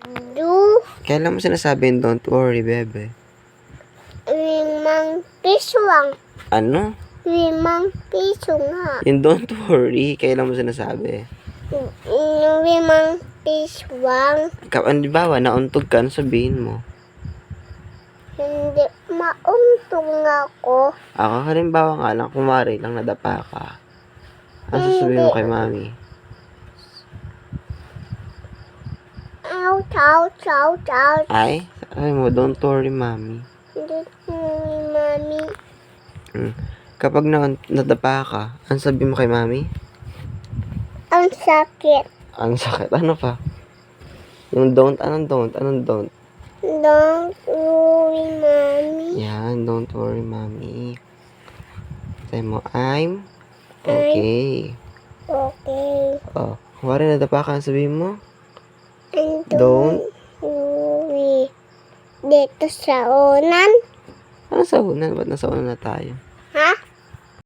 Do. Kailan mo sinasabing don't worry, bebe? 5 piso lang. Ano? 5 piso nga. Yung don't worry, kailan mo sinasabi? 5 piso lang. Halimbawa, nauntog ka, ano sabihin mo? Hindi mauntong ako. Ako, halimbawa nga lang, kumari lang nadapa ka. Ano sasabihin mo kay mami? Ouch, ouch, ouch, ouch. Ay, sabi mo, don't worry, mami. Hindi mami. Kapag nadapa ka, ano sabihin mo kay mami? Ang sakit. Ang sakit, ano pa? Yung don't, anong don't? Don't worry, mami. Yan, don't worry, mami. Sabi mo, I'm okay. Okay. Oh, kumari nadapa ka, ano sabihin mo? And Don't worry. Dito sa unan. Ano sa unan? Ba't nasa unan na tayo?